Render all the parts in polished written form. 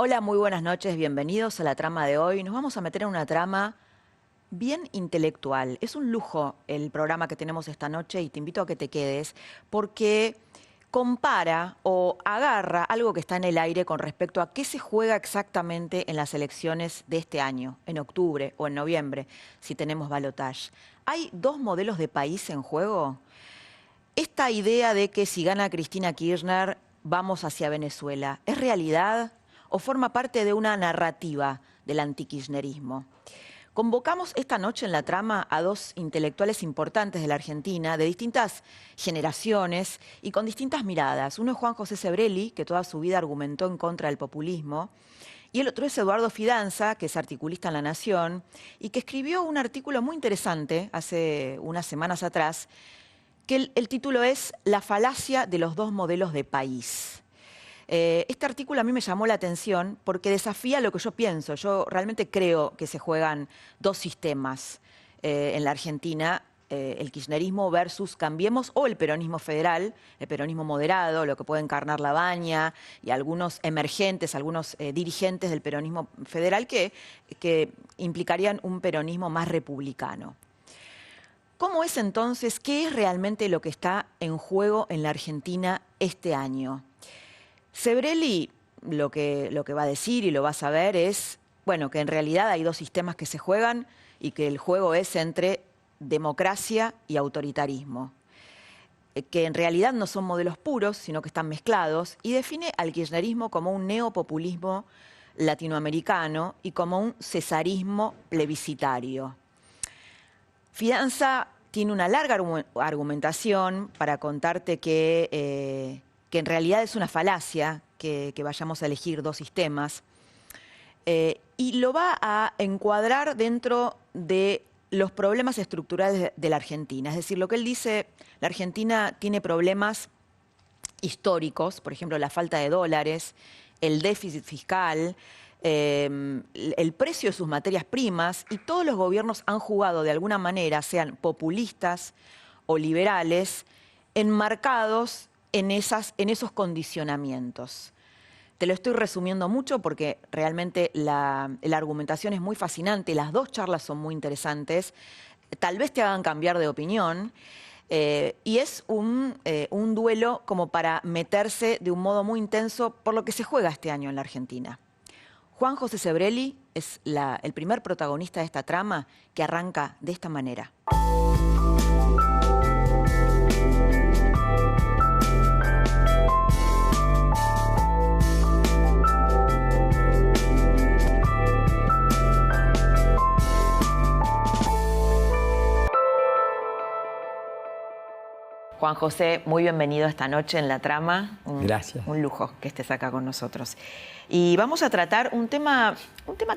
Hola, muy buenas noches, bienvenidos a la trama de hoy. Nos vamos a meter en una trama bien intelectual. Es un lujo el programa que tenemos esta noche y te invito a que te quedes porque compara o agarra algo que está en el aire con respecto a qué se juega exactamente en las elecciones de este año, en octubre o en noviembre, si tenemos balotaje. ¿Hay dos modelos de país en juego? Esta idea de que si gana Cristina Kirchner vamos hacia Venezuela, ¿es realidad o forma parte de una narrativa del antikirchnerismo? Convocamos esta noche en la trama a dos intelectuales importantes de la Argentina, de distintas generaciones y con distintas miradas. Uno es Juan José Sebrelli, que toda su vida argumentó en contra del populismo, y el otro es Eduardo Fidanza, que es articulista en La Nación, y que escribió un artículo muy interesante hace unas semanas atrás, que el título es La falacia de los dos modelos de país. Este artículo a mí me llamó la atención porque desafía lo que yo pienso. Yo realmente creo que se juegan dos sistemas en la Argentina, el kirchnerismo versus Cambiemos o el peronismo federal, el peronismo moderado, lo que puede encarnar Labaña y algunos emergentes, algunos dirigentes del peronismo federal que implicarían un peronismo más republicano. ¿Cómo es entonces, qué es realmente lo que está en juego en la Argentina este año? Sebrelli lo que va a decir y lo va a saber es, bueno, que en realidad hay dos sistemas que se juegan y que el juego es entre democracia y autoritarismo. Que en realidad no son modelos puros, sino que están mezclados, y define al kirchnerismo como un neopopulismo latinoamericano y como un cesarismo plebiscitario. Fidanza tiene una larga argumentación para contarte que en realidad es una falacia que vayamos a elegir dos sistemas, y lo va a encuadrar dentro de los problemas estructurales de la Argentina. Es decir, lo que él dice, la Argentina tiene problemas históricos, por ejemplo, la falta de dólares, el déficit fiscal, el precio de sus materias primas, y todos los gobiernos han jugado de alguna manera, sean populistas o liberales, enmarcados en esos condicionamientos. Te lo estoy resumiendo mucho porque realmente la argumentación es muy fascinante, las dos charlas son muy interesantes, tal vez te hagan cambiar de opinión, y es un duelo como para meterse de un modo muy intenso por lo que se juega este año en la Argentina. Juan José Sebrelli es el primer protagonista de esta trama que arranca de esta manera. Juan José, muy bienvenido esta noche en la trama. Gracias. Un lujo que estés acá con nosotros. Y vamos a tratar un tema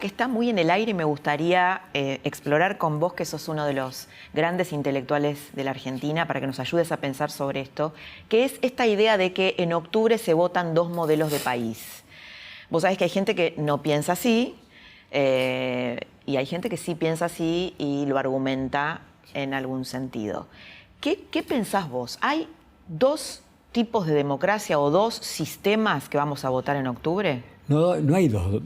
que está muy en el aire y me gustaría explorar con vos, que sos uno de los grandes intelectuales de la Argentina, para que nos ayudes a pensar sobre esto, que es esta idea de que en octubre se votan dos modelos de país. Vos sabés que hay gente que no piensa así, y hay gente que sí piensa así y lo argumenta en algún sentido. ¿Qué pensás vos? ¿Hay dos tipos de democracia o dos sistemas que vamos a votar en octubre? No hay dos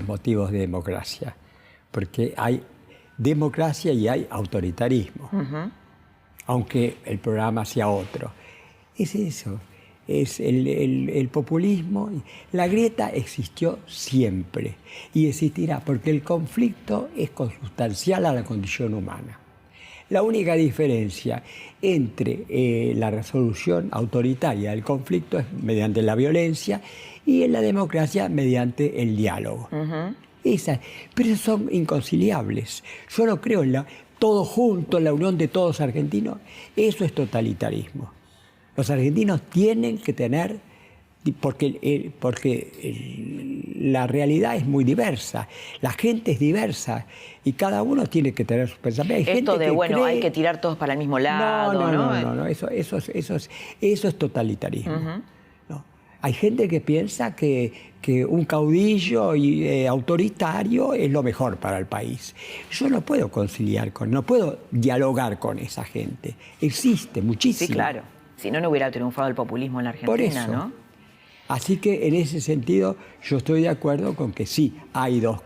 motivos de democracia, porque hay democracia y hay autoritarismo, aunque el programa sea otro. Es eso, es el populismo. La grieta existió siempre y existirá porque el conflicto es consustancial a la condición humana. La única diferencia entre la resolución autoritaria del conflicto es mediante la violencia y en la democracia mediante el diálogo. Pero son inconciliables. Yo no creo en todo junto, en la unión de todos argentinos. Eso es totalitarismo. Los argentinos tienen que tener, porque la realidad es muy diversa, la gente es diversa y cada uno tiene que tener sus pensamientos. Hay Esto gente de, que bueno, cree... hay que tirar todos para el mismo lado, No, eso es totalitarismo. No. Hay gente que piensa que un caudillo autoritario es lo mejor para el país. Yo no puedo no puedo dialogar con esa gente. Existe muchísimo. Sí, claro. Si no, no hubiera triunfado el populismo en la Argentina, Por eso, ¿no? Así que en ese sentido yo estoy de acuerdo con que sí, hay dos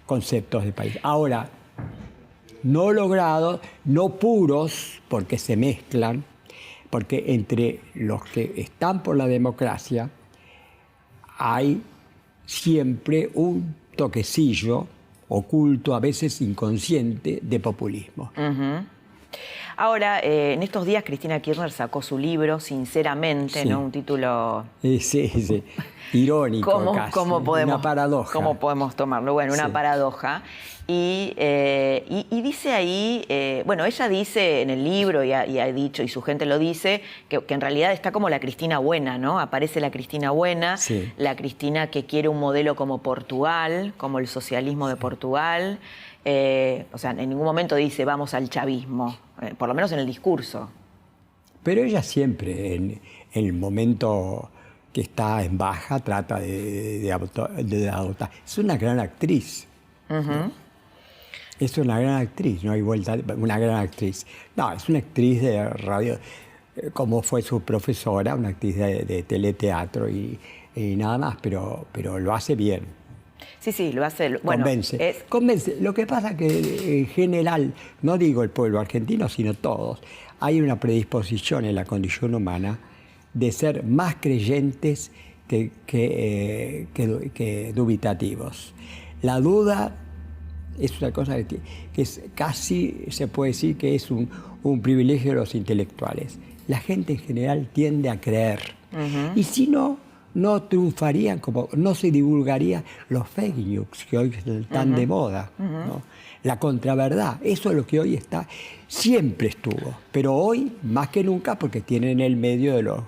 conceptos de país. Ahora, no logrados, no puros, porque se mezclan, porque entre los que están por la democracia hay siempre un toquecillo oculto, a veces inconsciente, de populismo. Ahora, en estos días Cristina Kirchner sacó su libro, Sinceramente, Sí. ¿no? Un título... Sí. Irónico casi. ¿Cómo podemos, una paradoja. ¿Cómo podemos tomarlo? Bueno, una Sí. paradoja. Y dice ahí, bueno, ella dice en el libro y ha dicho, y su gente lo dice, que en realidad está como la Cristina buena, ¿no? Aparece la Cristina buena, Sí. la Cristina que quiere un modelo como Portugal, como el socialismo de Portugal. O sea, en ningún momento dice vamos al chavismo, por lo menos en el discurso. Pero ella siempre, en el momento que está en baja, trata de adoptar. Es una gran actriz. ¿No? Es una gran actriz, no hay vuelta, una gran actriz. No, es una actriz de radio, como fue su profesora, una actriz de teleteatro y nada más, pero lo hace bien. Sí, lo hace. Bueno, convence. Convence. Lo que pasa es que en general, no digo el pueblo argentino, sino todos, hay una predisposición en la condición humana de ser más creyentes que dubitativos. La duda es una cosa que es casi, se puede decir que es un privilegio de los intelectuales. La gente en general tiende a creer. Y si no triunfarían, no se divulgarían los fake news que hoy están de moda, ¿no? La contraverdad, eso es lo que hoy está, siempre estuvo, pero hoy más que nunca porque tienen el medio de los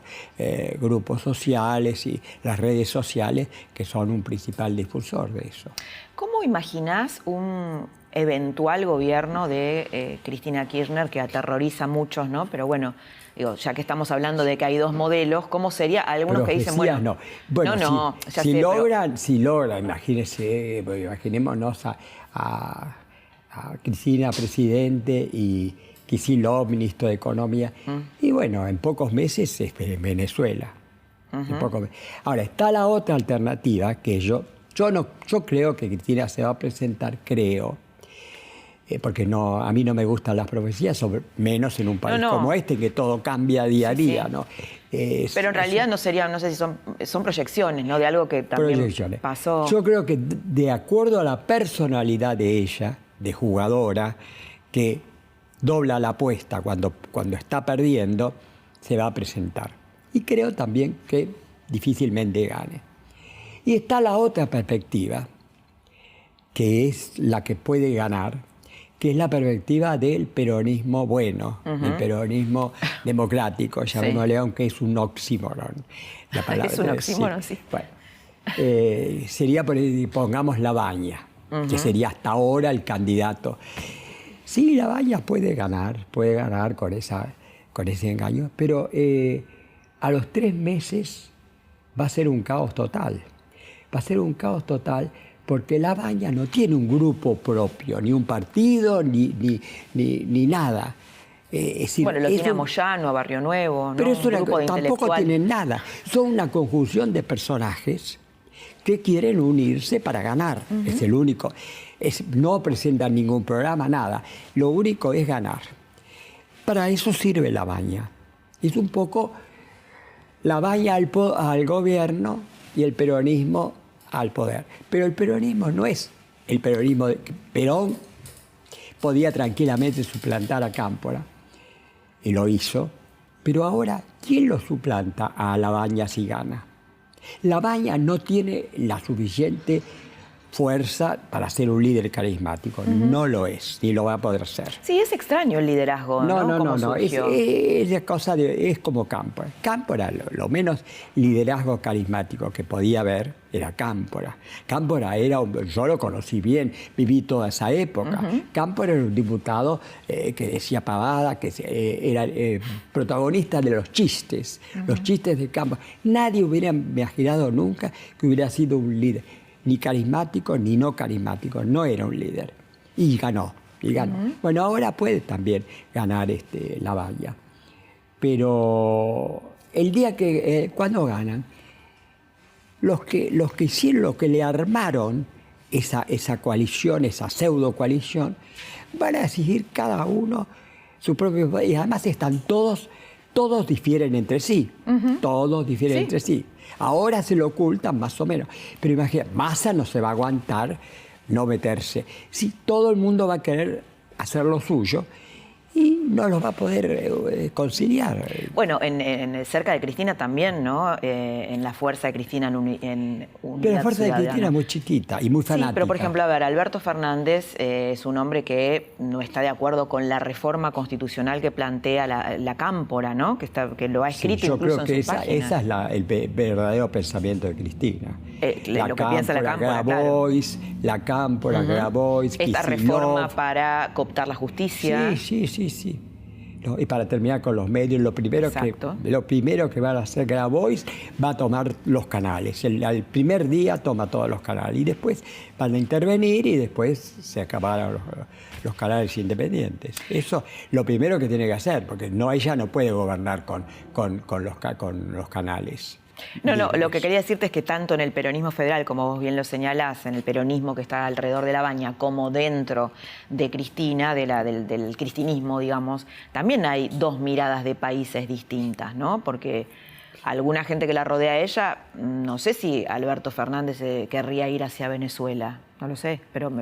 grupos sociales y las redes sociales que son un principal difusor de eso. ¿Cómo imaginás un eventual gobierno de Cristina Kirchner que aterroriza a muchos, ¿no? Pero bueno, digo, ya que estamos hablando de que hay dos modelos, ¿cómo sería? Algunos que dicen, bueno... No. Bueno, si logran, imagínense, imaginémonos a Cristina presidente y Kicillof ministro de Economía, y bueno, en pocos meses es Venezuela. Ahora, está la otra alternativa que yo creo que Cristina se va a presentar, porque a mí no me gustan las profecías, menos en un país como este, que todo cambia día a día. ¿No? Pero en realidad no sé si son proyecciones, ¿no? De algo que también pasó. Yo creo que de acuerdo a la personalidad de ella, de jugadora, que dobla la apuesta cuando está perdiendo, se va a presentar. Y creo también que difícilmente gane. Y está la otra perspectiva, que es la que puede ganar, que es la perspectiva del peronismo bueno, el peronismo democrático, llamémosle, aunque es un oxímoron. La palabra, es un oxímoron, sí. Bueno, sería, pongamos, Labaña, que sería hasta ahora el candidato. Sí, Labaña puede ganar con ese engaño, pero a los 3 meses va a ser un caos total. Va a ser un caos total porque Labaña no tiene un grupo propio, ni un partido, ni nada. Es decir, bueno, lo tiene a Moyano, a Barrio Nuevo, ¿no? Pero tampoco tienen nada. Son una conjunción de personajes que quieren unirse para ganar. Es el único. No presentan ningún programa, nada. Lo único es ganar. Para eso sirve Labaña. Es un poco Labaña al gobierno y el peronismo al poder. Pero el peronismo no es el peronismo de Perón. Podía tranquilamente suplantar a Cámpora, y lo hizo. Pero ahora, ¿quién lo suplanta a Labaña si gana? Labaña no tiene la suficiente fuerza para ser un líder carismático. No lo es, ni lo va a poder ser. Sí, es extraño el liderazgo, ¿no? Es como Cámpora. Cámpora, lo menos liderazgo carismático que podía haber era Cámpora. Cámpora yo lo conocí bien, viví toda esa época. Cámpora era un diputado que decía pavada, que era protagonista de los chistes de Cámpora. Nadie hubiera imaginado nunca que hubiera sido un líder, ni carismático ni no carismático. No era un líder. Y ganó. Bueno, ahora puede también ganar Labaña. Pero el día que, cuando ganan, los que hicieron, los que le armaron esa coalición, esa pseudo coalición, van a exigir cada uno su propio... Y además están todos difieren entre sí. Todos difieren entre sí. Ahora se lo ocultan más o menos. Pero imagínate, Massa no se va a aguantar no meterse. Sí, todo el mundo va a querer hacer lo suyo y no los va a poder conciliar. Bueno, cerca de Cristina también, ¿no? En la fuerza de Cristina en Unidad Pero la fuerza de Cristina es muy chiquita y muy fanática. Sí, pero por ejemplo, a ver, Alberto Fernández es un hombre que no está de acuerdo con la reforma constitucional que plantea la Cámpora, ¿no? Que lo ha escrito incluso en su página. Esa es el verdadero pensamiento de Cristina. Lo que piensa la Cámpora, Grabois, la Cámpora, Grabois, esta reforma para cooptar la justicia. Sí. No, y para terminar con los medios, lo primero que van a hacer Grabois va a tomar los canales. El primer día toma todos los canales y después van a intervenir y después se acabaron los canales independientes. Eso lo primero que tiene que hacer, porque ella no puede gobernar con los canales. No, lo que quería decirte es que tanto en el peronismo federal, como vos bien lo señalás, en el peronismo que está alrededor de la Baña, como dentro de Cristina, del cristinismo, digamos, también hay dos miradas de países distintas, ¿no? Porque alguna gente que la rodea a ella, no sé si Alberto Fernández querría ir hacia Venezuela, no lo sé, pero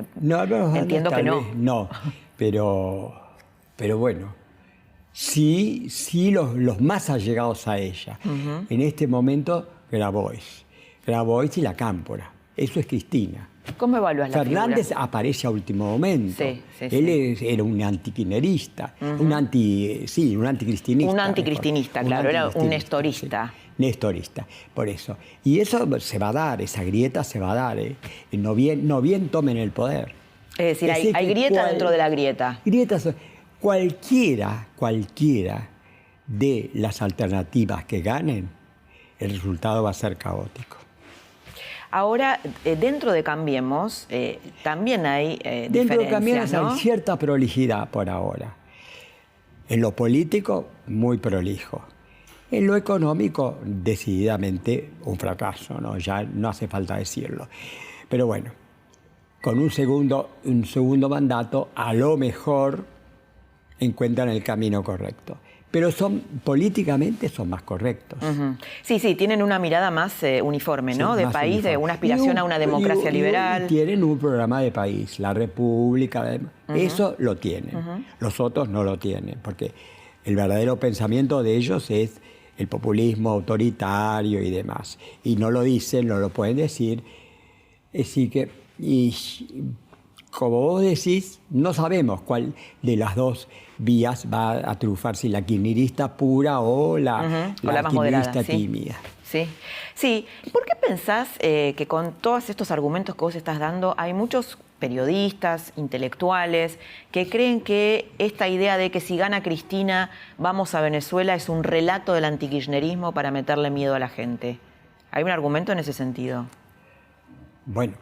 entiendo que no. No, pero bueno. Sí, los más allegados a ella. En este momento, Grabois y la Cámpora. Eso es Cristina. ¿Cómo evalúas la figura? Fernández aparece a último momento. Él era un antikirchnerista, un anticristinista. Un anticristinista, claro, era un nestorista. Sí. Nestorista, por eso. Y eso se va a dar, esa grieta se va a dar. No bien tomen el poder. Es decir, hay grieta dentro de la grieta. Cualquiera de las alternativas que ganen, el resultado va a ser caótico. Ahora, dentro de Cambiemos, también hay diferencias, dentro de Cambiemos, ¿no? Hay cierta prolijidad por ahora. En lo político, muy prolijo. En lo económico, decididamente un fracaso, ¿no? Ya no hace falta decirlo. Pero bueno, con un segundo mandato, a lo mejor encuentran el camino correcto. Pero políticamente son más correctos. Sí, tienen una mirada más uniforme, ¿no? De país, uniforme. De una aspiración a una democracia liberal. Tienen un programa de país, la República, eso lo tienen. Los otros no lo tienen, porque el verdadero pensamiento de ellos es el populismo autoritario y demás. Y no lo dicen, no lo pueden decir. Así que... como vos decís, no sabemos cuál de las dos vías va a triunfar, si la kirchnerista pura o la kirchnerista tímida. Sí. ¿Por qué pensás que con todos estos argumentos que vos estás dando, hay muchos periodistas, intelectuales, que creen que esta idea de que si gana Cristina vamos a Venezuela es un relato del antikirchnerismo para meterle miedo a la gente? ¿Hay un argumento en ese sentido? Bueno.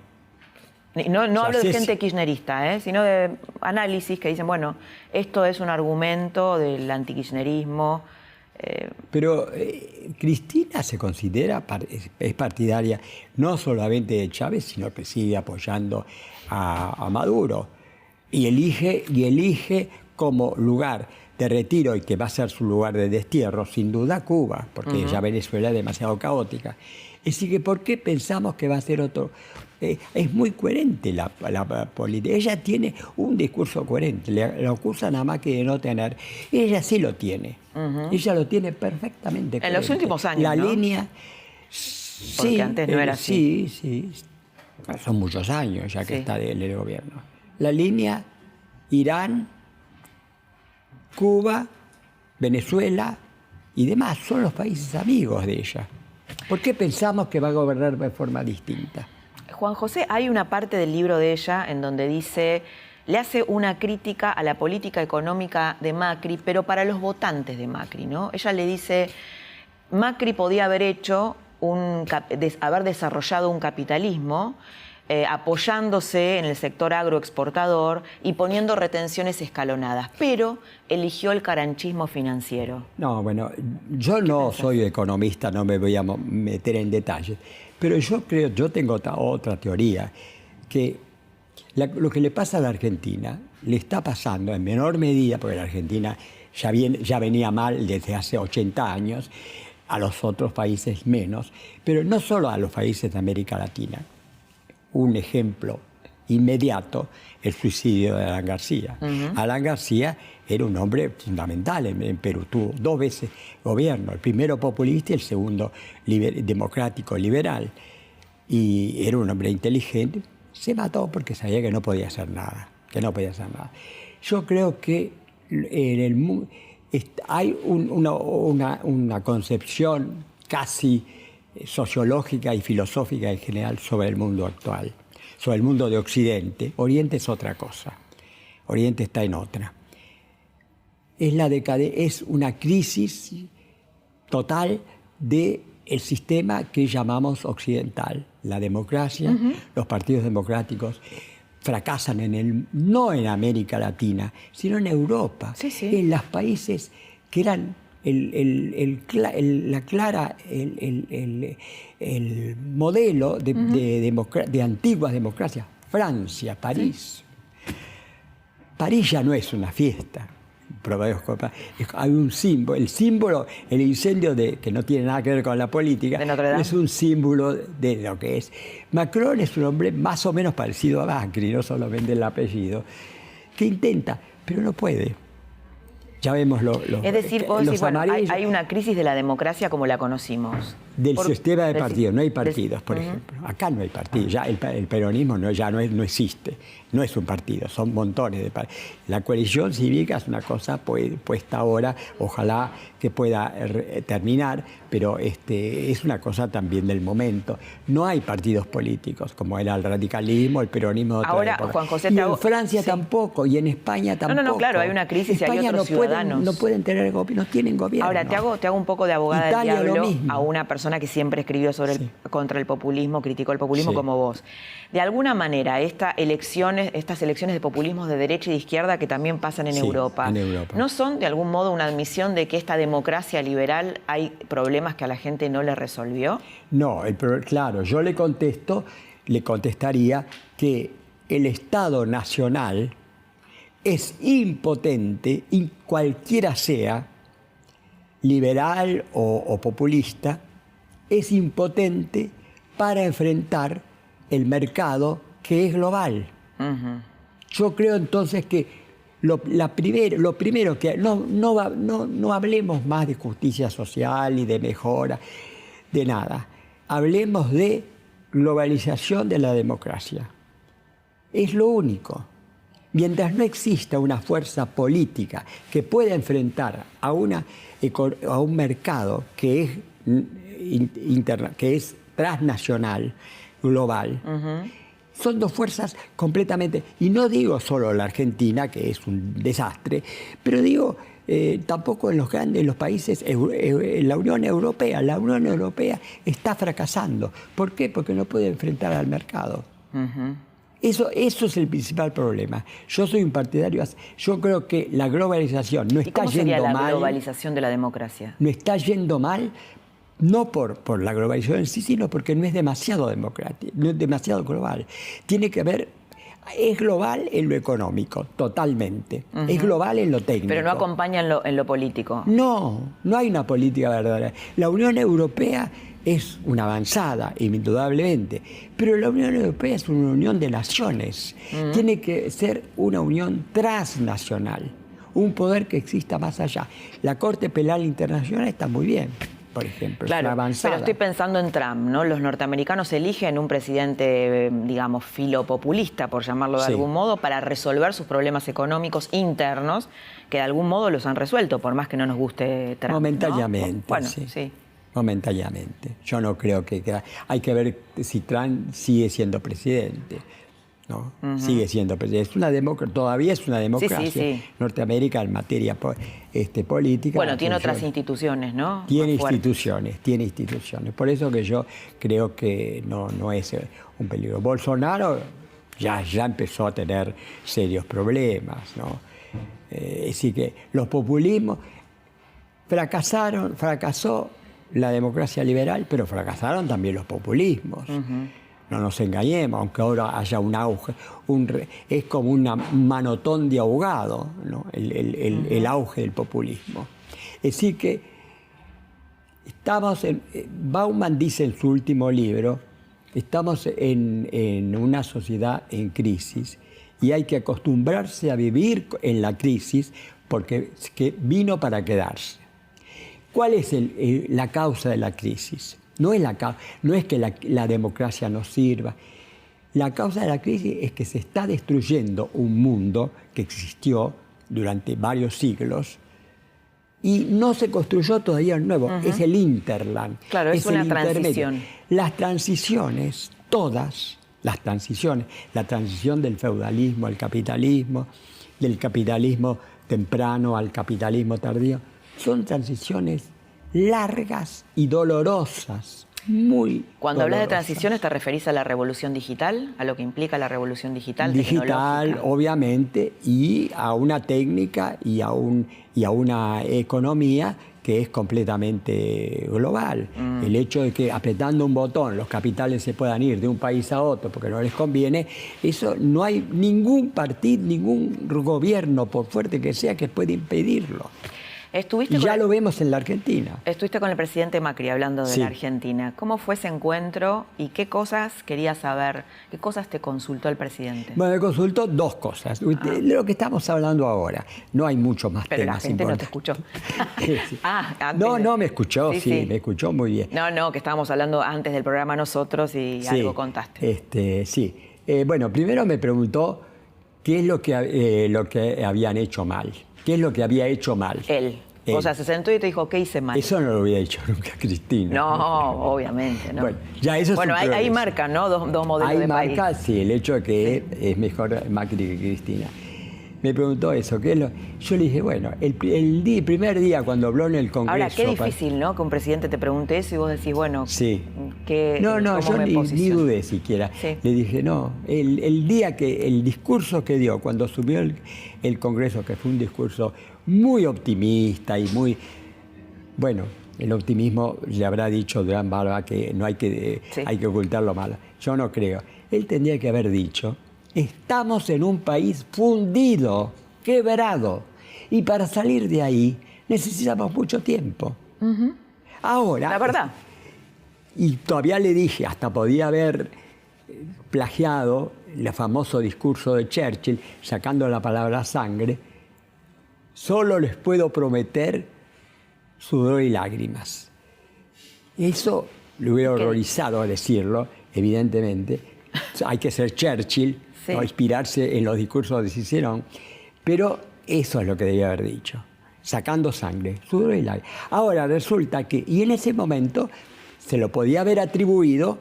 No hablo de gente kirchnerista, sino de análisis que dicen, bueno, esto es un argumento del antikirchnerismo. Pero Cristina se considera, es partidaria no solamente de Chávez, sino que sigue apoyando a Maduro. Y elige como lugar de retiro, y que va a ser su lugar de destierro, sin duda Cuba, porque ya Venezuela es demasiado caótica. Así que, ¿por qué pensamos que va a ser otro? Es muy coherente la política. Ella tiene un discurso coherente. Le acusa nada más que de no tener. Ella sí lo tiene. Ella lo tiene perfectamente coherente. En los últimos años, la línea... Porque antes no era así. Sí. Son muchos años ya que está en el gobierno. La línea Irán, Cuba, Venezuela y demás son los países amigos de ella. ¿Por qué pensamos que va a gobernar de forma distinta? Juan José, hay una parte del libro de ella en donde dice, le hace una crítica a la política económica de Macri, pero para los votantes de Macri, ¿no? Ella le dice, Macri podía haber haber desarrollado un capitalismo apoyándose en el sector agroexportador y poniendo retenciones escalonadas, pero eligió el caranchismo financiero. No, bueno, yo no soy economista, no me voy a meter en detalles, pero yo tengo otra teoría, que lo que le pasa a la Argentina le está pasando en menor medida, porque la Argentina ya venía mal desde hace 80 años, a los otros países menos, pero no solo a los países de América Latina. Un ejemplo inmediato, el suicidio de Alan García. Alan García era un hombre fundamental en Perú. Tuvo 2 veces gobierno, el primero populista y el segundo democrático liberal. Y era un hombre inteligente. Se mató porque sabía que no podía hacer nada. Yo creo que en el mundo hay una concepción casi sociológica y filosófica en general sobre el mundo actual, sobre el mundo de Occidente. Oriente es otra cosa. Oriente está en otra. Es una crisis total del sistema que llamamos occidental. La democracia, los partidos democráticos fracasan no en América Latina, sino en Europa, en los países que eran el modelo de antiguas democracias. Francia, París. París ya no es una fiesta. Hay un símbolo, el incendio que no tiene nada que ver con la política, es un símbolo de lo que es. Macron es un hombre más o menos parecido a Macri, no solamente el apellido, que intenta, pero no puede. Ya vemos es decir, bueno, hay una crisis de la democracia como la conocimos. Del sistema de partidos, no hay partidos, por ejemplo. Acá no hay partidos, ya el peronismo no existe, no es un partido, son montones de partidos. La coalición cívica es una cosa puesta ahora, ojalá que pueda terminar, pero es una cosa también del momento. No hay partidos políticos, como era el radicalismo, el peronismo de otra ahora, época. Juan José, y en Francia tampoco, y en España tampoco. No, claro, hay una crisis y hay otros ciudadanos. No pueden tener no tienen gobierno. Ahora, te hago un poco de abogada Italia, del diablo lo mismo. a una persona que siempre escribió contra el populismo, criticó el populismo como vos. De alguna manera, estas elecciones de populismos de derecha y de izquierda que también pasan en Europa, ¿no son de algún modo una admisión de que esta democracia liberal hay problemas que a la gente no le resolvió? No, claro, yo le contestaría que el Estado nacional es impotente, y cualquiera sea, liberal o populista, es impotente para enfrentar el mercado que es global. Yo creo entonces que lo primero que... No hablemos más de justicia social y de mejora, de nada. Hablemos de globalización de la democracia. Es lo único. Mientras no exista una fuerza política que pueda enfrentar a un mercado que es transnacional, global, son 2 fuerzas completamente... Y no digo solo la Argentina, que es un desastre, pero digo tampoco en los países, en la Unión Europea. La Unión Europea está fracasando. ¿Por qué? Porque no puede enfrentar al mercado. Eso es el principal problema. Yo soy un partidario. Yo creo que la globalización no está yendo mal. ¿Y cómo sería la globalización de la democracia? No está yendo mal, no por la globalización en sí, sino porque no es demasiado democrático, no es demasiado global. Tiene que ver. Es global en lo económico, totalmente. Es global en lo técnico. Pero no acompaña en lo político. No hay una política verdadera. La Unión Europea es una avanzada, indudablemente, pero la Unión Europea es una unión de naciones. Tiene que ser una unión transnacional, un poder que exista más allá. La Corte Penal Internacional está muy bien, por ejemplo, claro, es una avanzada. Pero estoy pensando en Trump, ¿no? Los norteamericanos eligen un presidente, digamos, filopopulista, por llamarlo de algún modo, para resolver sus problemas económicos internos, que de algún modo los han resuelto, por más que no nos guste Trump. Momentáneamente, ¿no? Bueno, sí. Momentáneamente. Yo no creo que... Hay que ver si Trump sigue siendo presidente. ¿no? Sigue siendo presidente. Todavía es una democracia. Sí. Norteamérica en materia política. Bueno, tiene otras instituciones, ¿no? Tiene instituciones. Por eso que yo creo que no es un peligro. Bolsonaro ya empezó a tener serios problemas, ¿no? Así que los populismos fracasó la democracia liberal, pero fracasaron también los populismos. No nos engañemos, aunque ahora haya un auge, es como un manotón de ahogado, ¿no? El auge del populismo. Es decir que Bauman dice en su último libro, estamos en una sociedad en crisis y hay que acostumbrarse a vivir en la crisis porque vino para quedarse. ¿Cuál es la causa de la crisis? No es que la democracia no sirva. La causa de la crisis es que se está destruyendo un mundo que existió durante varios siglos y no se construyó todavía el nuevo. Es el Interland. Claro, es una transición. Las transiciones, todas las transiciones, la transición del feudalismo al capitalismo, del capitalismo temprano al capitalismo tardío, son transiciones largas y dolorosas, muy Cuando dolorosas. hablas de transiciones, ¿te referís a la revolución digital? ¿A lo que implica la revolución digital? Digital, obviamente, y a una técnica y a una economía que es completamente global. El hecho de que apretando un botón los capitales se puedan ir de un país a otro porque no les conviene, eso no hay ningún partido, ningún gobierno, por fuerte que sea, que pueda impedirlo. Lo vemos en la Argentina. Estuviste con el presidente Macri hablando de la Argentina. ¿Cómo fue ese encuentro y qué cosas querías saber? ¿Qué cosas te consultó el presidente? Bueno, me consultó dos cosas. De lo que estamos hablando ahora. No hay muchos más Pero temas la gente importantes. no te escuchó. No, me escuchó, sí, me escuchó muy bien. No, que estábamos hablando antes del programa nosotros y algo contaste. Bueno, primero me preguntó qué es lo que habían hecho mal. ¿Qué es lo que había hecho mal? Él. O sea, se sentó y te dijo, ¿qué hice mal? Eso no lo había dicho nunca Cristina. No, obviamente, no. Bueno, ya eso es hay marca, ¿no? Dos modelos de país. Hay marca, sí, el hecho de que es mejor Macri que Cristina. Me preguntó eso, ¿qué es lo? Yo le dije, bueno, el primer día cuando habló en el Congreso... Ahora, qué difícil, ¿no? Que un presidente te pregunte eso y vos decís, bueno, sí. ¿cómo yo ni dudé siquiera. Sí. Le dije, no, el discurso que dio cuando subió el Congreso, que fue un discurso muy optimista y muy... Bueno, el optimismo le habrá dicho Durán Barba que no hay que ocultar lo malo. Yo no creo. Él tendría que haber dicho... Estamos en un país fundido, quebrado, y para salir de ahí necesitamos mucho tiempo. Ahora... La verdad. Y todavía le dije, hasta podía haber plagiado el famoso discurso de Churchill, sacando la palabra sangre, solo les puedo prometer sudor y lágrimas. Eso le hubiera horrorizado a decirlo, evidentemente. Hay que ser Churchill, ¿no? Inspirarse en los discursos de Cicerón, pero eso es lo que debía haber dicho, sacando sangre, sudor y lágrimas. Ahora resulta que, y en ese momento se lo podía haber atribuido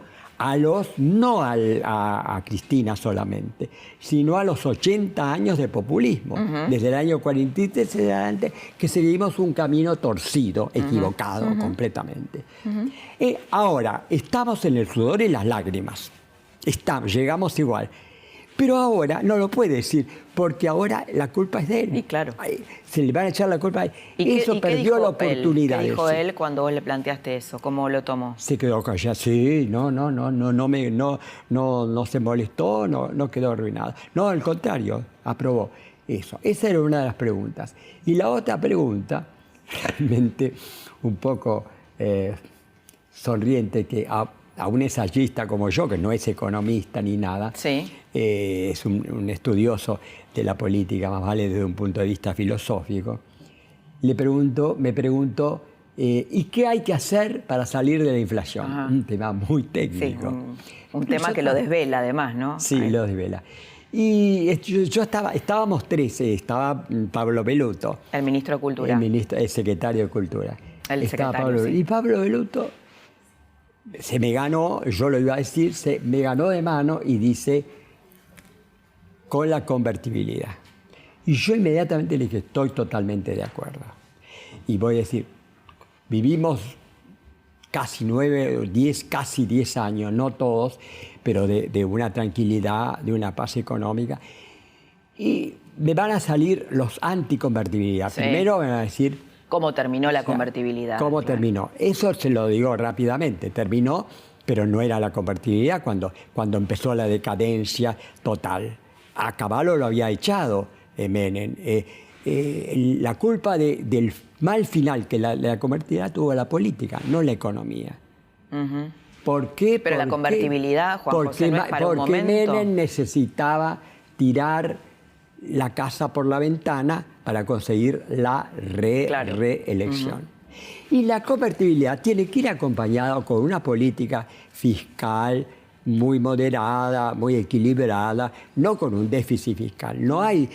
no a Cristina solamente, sino a los 80 años de populismo, desde el año 43 en adelante, que seguimos un camino torcido, equivocado completamente. Ahora, estamos en el sudor y las lágrimas. Llegamos igual. Pero ahora no lo puede decir, porque ahora la culpa es de él. Y claro. Se le van a echar la culpa a él. Eso perdió la oportunidad. ¿Qué dijo él cuando vos le planteaste eso? ¿Cómo lo tomó? Se quedó callado. Sí, no se molestó, no quedó arruinado. No, al contrario, aprobó eso. Esa era una de las preguntas. Y la otra pregunta, realmente un poco sonriente, que a un ensayista como yo, que no es economista ni nada, es un estudioso de la política, más vale desde un punto de vista filosófico, me preguntó, ¿y qué hay que hacer para salir de la inflación? Un tema muy técnico. Sí, un tema que lo desvela además, ¿no? Sí, lo desvela. Y estábamos 13, estaba Pablo Belluto. El ministro de Cultura. El secretario de Cultura. Secretario, Y Pablo Belluto se me ganó, yo lo iba a decir, se me ganó de mano y dice, con la convertibilidad. Y yo inmediatamente le dije, estoy totalmente de acuerdo. Y voy a decir, vivimos casi 9, 10, casi 10 años, no todos, pero de una tranquilidad, de una paz económica. Y me van a salir los anticonvertibilidad. Sí. Primero me van a decir... ¿Cómo terminó la convertibilidad? ¿Cómo terminó? Eso se lo digo rápidamente. Terminó, pero no era la convertibilidad cuando empezó la decadencia total. A Cavallo lo había echado Menem. La culpa del mal final que la convertibilidad tuvo la política, no la economía. Uh-huh. ¿Por qué? Pero la convertibilidad, Juan José, no es para un momento. Porque Menem necesitaba tirar la casa por la ventana para conseguir la reelección. Uh-huh. Y la convertibilidad tiene que ir acompañada con una política fiscal muy moderada, muy equilibrada, no con un déficit fiscal. No hay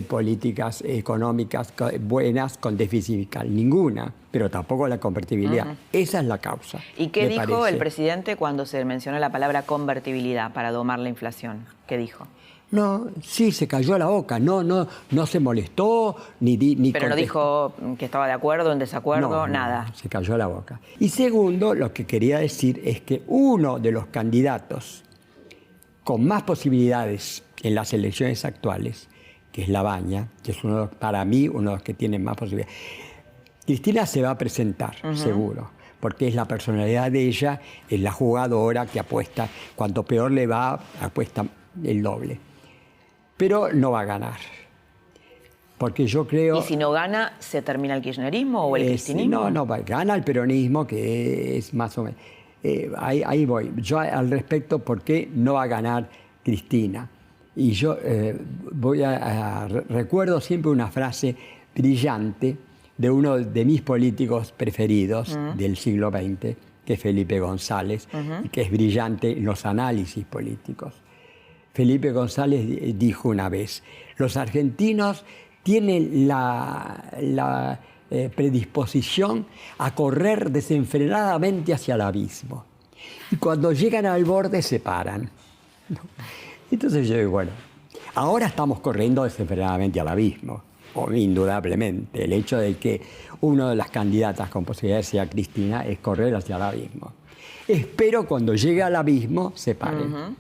políticas económicas buenas con déficit fiscal, ninguna, pero tampoco la convertibilidad. Uh-huh. Esa es la causa. ¿Y qué dijo el presidente cuando se mencionó la palabra convertibilidad para domar la inflación? ¿Qué dijo? No, sí, se cayó la boca, no se molestó, ni pero no dijo que estaba de acuerdo, en desacuerdo, nada. Se cayó la boca. Y segundo, lo que quería decir es que uno de los candidatos con más posibilidades en las elecciones actuales, que es Labaña, que es para mí uno de los que tiene más posibilidades. Cristina se va a presentar, uh-huh, seguro, porque es la personalidad de ella, es la jugadora que apuesta, cuanto peor le va, apuesta el doble. Pero no va a ganar. Porque yo creo... ¿Y si no gana, se termina el kirchnerismo o el cristinismo? No, gana el peronismo, que es más o menos... ahí voy. Yo al respecto, ¿por qué no va a ganar Cristina? Y yo recuerdo siempre una frase brillante de uno de mis políticos preferidos del siglo XX, que es Felipe González, y que es brillante en los análisis políticos. Felipe González dijo una vez, los argentinos tienen la predisposición a correr desenfrenadamente hacia el abismo. Y cuando llegan al borde se paran. Entonces yo digo, bueno, ahora estamos corriendo desenfrenadamente al abismo, indudablemente. El hecho de que una de las candidatas con posibilidades sea Cristina es correr hacia el abismo. Espero cuando llegue al abismo se paren. Uh-huh.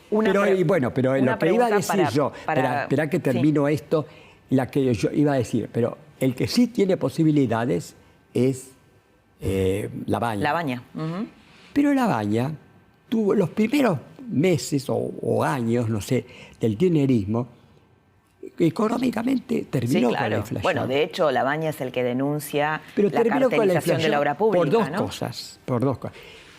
Pero lo que iba a decir espera que termino esto, la que yo iba a decir, pero el que sí tiene posibilidades es Labaña. Labaña. Uh-huh. Pero Labaña tuvo los primeros meses o años, no sé, del kirchnerismo, económicamente terminó con la inflación. Bueno, de hecho, Labaña es el que denuncia la cartelización de la obra pública. Por dos cosas.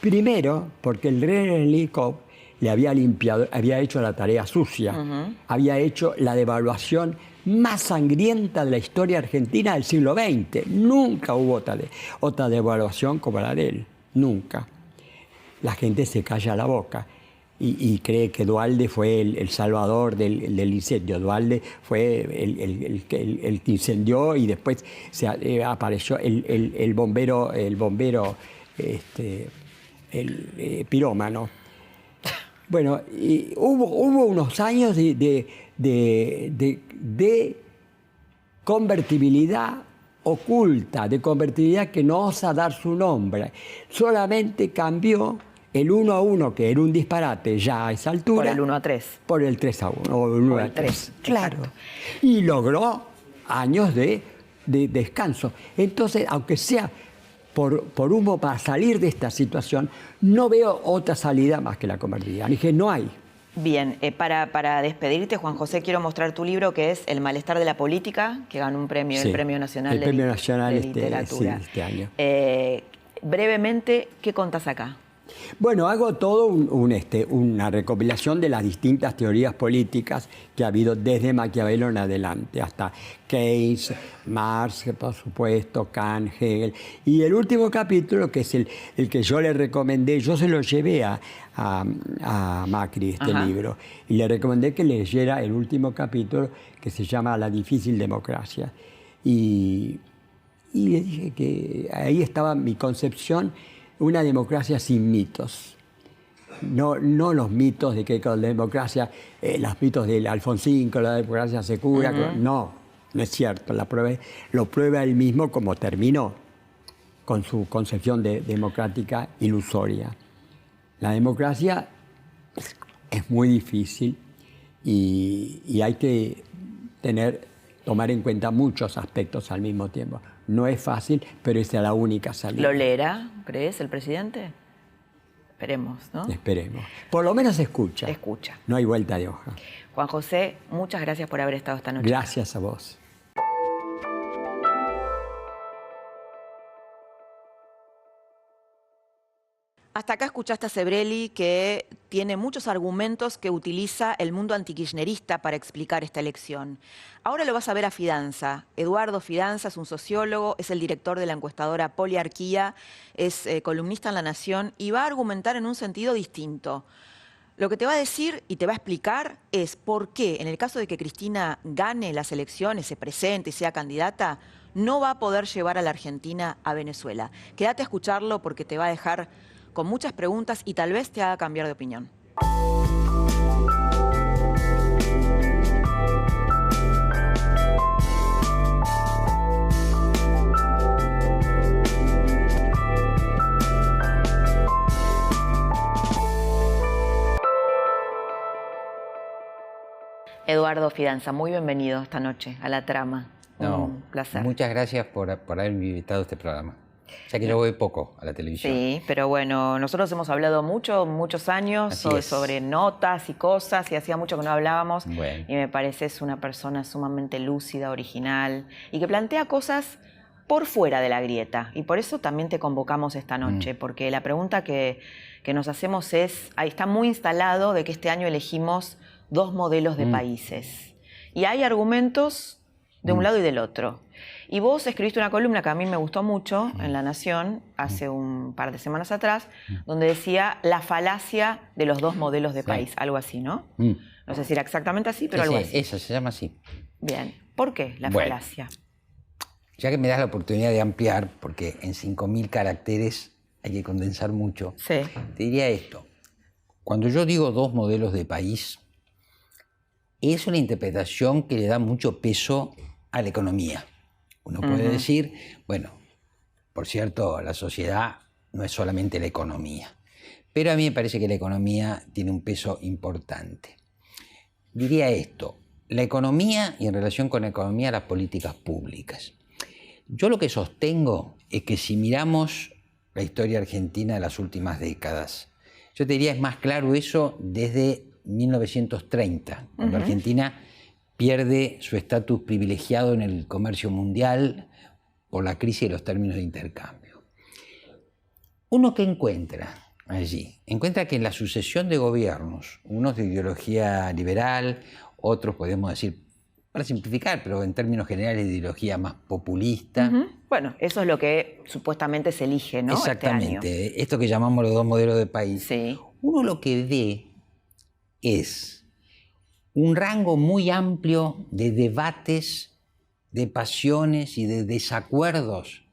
Primero, porque el René-Lecoq le había hecho la tarea sucia, uh-huh, había hecho la devaluación más sangrienta de la historia argentina del siglo XX. Nunca hubo otra devaluación como la de él, nunca. La gente se calla la boca y cree que Duhalde fue el salvador del incendio. Duhalde fue el que incendió y después apareció el bombero, pirómano. Bueno, y hubo unos años de convertibilidad oculta, de convertibilidad que no osa dar su nombre. Solamente cambió el 1-1, que era un disparate ya a esa altura. Por el 1-3. Por el 3-1, o el 1-3. Claro. Exacto. Y logró años de descanso. Entonces, aunque sea por humo para salir de esta situación, no veo otra salida más que la convertibilidad. Dije, no hay. Bien, para despedirte, Juan José, quiero mostrar tu libro que es El malestar de la política, que ganó un premio, sí, el Premio Nacional de Literatura. Este año. Brevemente, ¿qué contás acá? Bueno, hago todo una recopilación de las distintas teorías políticas que ha habido desde Maquiavelo en adelante, hasta Keynes, Marx, por supuesto, Kant, Hegel. Y el último capítulo, que es el que yo le recomendé, yo se lo llevé a Macri, libro, y le recomendé que leyera el último capítulo, que se llama La difícil democracia. Y le dije que ahí estaba mi concepción, una democracia sin mitos. no los mitos de que con la democracia, los mitos del Alfonsín, con la democracia se cura. No es cierto. Lo prueba él mismo como terminó con su concepción democrática ilusoria. La democracia es muy difícil y hay que tomar en cuenta muchos aspectos al mismo tiempo. No es fácil, pero esa es la única salida. ¿Lo leerá, crees, el presidente? Esperemos, ¿no? Esperemos. Por lo menos escucha. Escucha. No hay vuelta de hoja. Juan José, muchas gracias por haber estado esta noche. Gracias a vos. Hasta acá escuchaste a Sebrelli, que tiene muchos argumentos que utiliza el mundo antikirchnerista para explicar esta elección. Ahora lo vas a ver a Fidanza. Eduardo Fidanza es un sociólogo, es el director de la encuestadora Poliarquía, es columnista en La Nación y va a argumentar en un sentido distinto. Lo que te va a decir y te va a explicar es por qué, en el caso de que Cristina gane las elecciones, se presente y sea candidata, no va a poder llevar a la Argentina a Venezuela. Quédate a escucharlo porque te va a dejar con muchas preguntas y tal vez te haga cambiar de opinión. Eduardo Fidanza, muy bienvenido esta noche a La Trama. Un placer. Muchas gracias por haberme invitado a este programa. Ya que yo voy poco a la televisión. Sí, pero bueno, nosotros hemos hablado muchos años sobre notas y cosas, y hacía mucho que no hablábamos. Bueno. Y me pareces una persona sumamente lúcida, original, y que plantea cosas por fuera de la grieta. Y por eso también te convocamos esta noche, porque la pregunta que nos hacemos es, ahí está muy instalado de que este año elegimos dos modelos de países. Y hay argumentos de un lado y del otro. Y vos escribiste una columna que a mí me gustó mucho en La Nación hace un par de semanas atrás, donde decía la falacia de los dos modelos de país, algo así, ¿no? No sé si era exactamente así, pero algo así. Eso se llama así. Bien. ¿Por qué la falacia? Ya que me das la oportunidad de ampliar, porque en 5.000 caracteres hay que condensar mucho, te diría esto. Cuando yo digo dos modelos de país, es una interpretación que le da mucho peso a la economía. Uno puede decir, bueno, por cierto, la sociedad no es solamente la economía, pero a mí me parece que la economía tiene un peso importante. Diría esto, la economía y en relación con la economía las políticas públicas. Yo lo que sostengo es que si miramos la historia argentina de las últimas décadas, yo te diría es más claro eso desde 1930, cuando Argentina pierde su estatus privilegiado en el comercio mundial por la crisis de los términos de intercambio. ¿Uno qué encuentra allí? Encuentra que en la sucesión de gobiernos, unos de ideología liberal, otros podemos decir, para simplificar, pero en términos generales de ideología más populista. Bueno, eso es lo que supuestamente se elige, ¿no? Exactamente, este año. Esto que llamamos los dos modelos de país. Sí. Uno lo que ve es un rango muy amplio de debates, de pasiones y de desacuerdos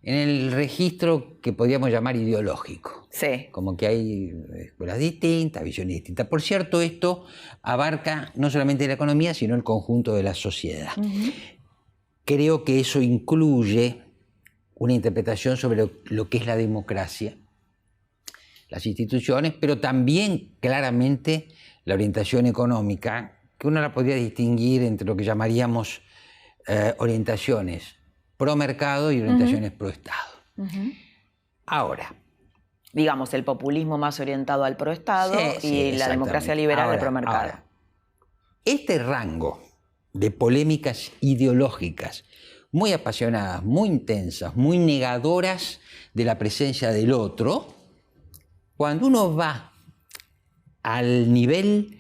en el registro que podríamos llamar ideológico. Sí. Como que hay escuelas distintas, visiones distintas. Por cierto, esto abarca no solamente la economía, sino el conjunto de la sociedad. Creo que eso incluye una interpretación sobre lo que es la democracia, las instituciones, pero también claramente la orientación económica, que uno la podría distinguir entre lo que llamaríamos orientaciones pro mercado y orientaciones pro Estado. Ahora, digamos, el populismo más orientado al pro Estado y la democracia liberal al pro mercado. Ahora, este rango de polémicas ideológicas muy apasionadas, muy intensas, muy negadoras de la presencia del otro, cuando uno va al nivel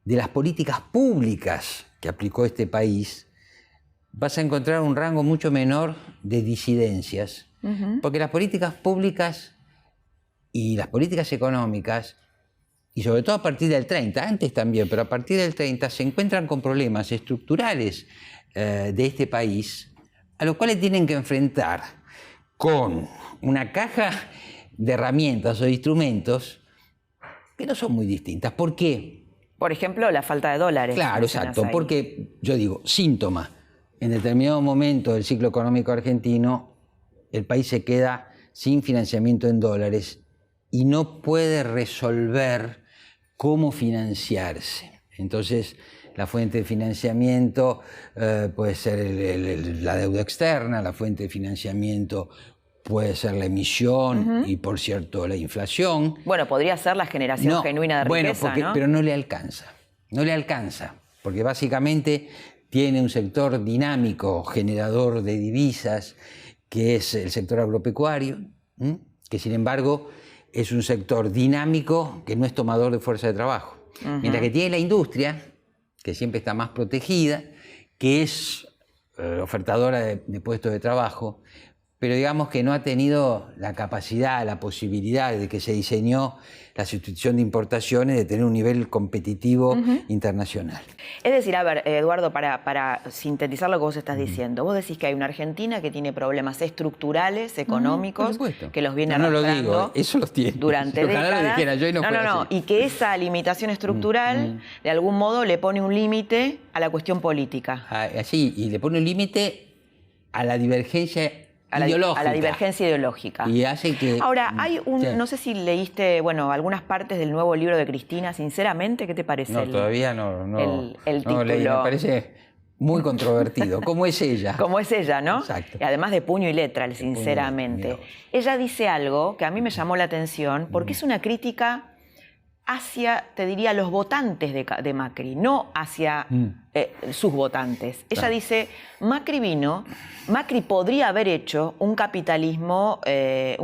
de las políticas públicas que aplicó este país, vas a encontrar un rango mucho menor de disidencias, porque las políticas públicas y las políticas económicas, y sobre todo a partir del 30, antes también, pero a partir del 30 se encuentran con problemas estructurales de este país, a los cuales tienen que enfrentar con una caja de herramientas o de instrumentos que no son muy distintas. ¿Por qué? Por ejemplo, la falta de dólares. Claro, exacto, porque yo digo, síntoma, en determinado momento del ciclo económico argentino, el país se queda sin financiamiento en dólares y no puede resolver cómo financiarse. Entonces, la fuente de financiamiento puede ser la deuda externa, la fuente de financiamiento puede ser la emisión y, por cierto, la inflación. Bueno, podría ser la generación genuina de riqueza, ¿no? Pero no le alcanza. No le alcanza, porque básicamente tiene un sector dinámico, generador de divisas, que es el sector agropecuario, que sin embargo es un sector dinámico que no es tomador de fuerza de trabajo. Mientras que tiene la industria, que siempre está más protegida, que es ofertadora de puestos de trabajo, pero digamos que no ha tenido la capacidad, la posibilidad de que se diseñó la sustitución de importaciones de tener un nivel competitivo internacional. Es decir, a ver, Eduardo, para sintetizar lo que vos estás diciendo, vos decís que hay una Argentina que tiene problemas estructurales, económicos, que los viene arrastrando. No lo digo, eso los tiene. Durante décadas. Lo dijera yo y no fuera así. Y que esa limitación estructural, de algún modo, le pone un límite a la cuestión política. Así, y le pone un límite a la divergencia ideológica. A la divergencia ideológica. Y hace que... Ahora, hay no sé si leíste, bueno, algunas partes del nuevo libro de Cristina, sinceramente, ¿qué te parece? No, todavía no el título. Leí, me parece muy controvertido, como es ella. Como es ella, ¿no? Exacto. Y además de puño y letra, sinceramente. Ella dice algo que a mí me llamó la atención, porque es una crítica hacia, te diría, los votantes de Macri, no hacia sus votantes. Ella dice, Macri podría haber hecho un capitalismo, el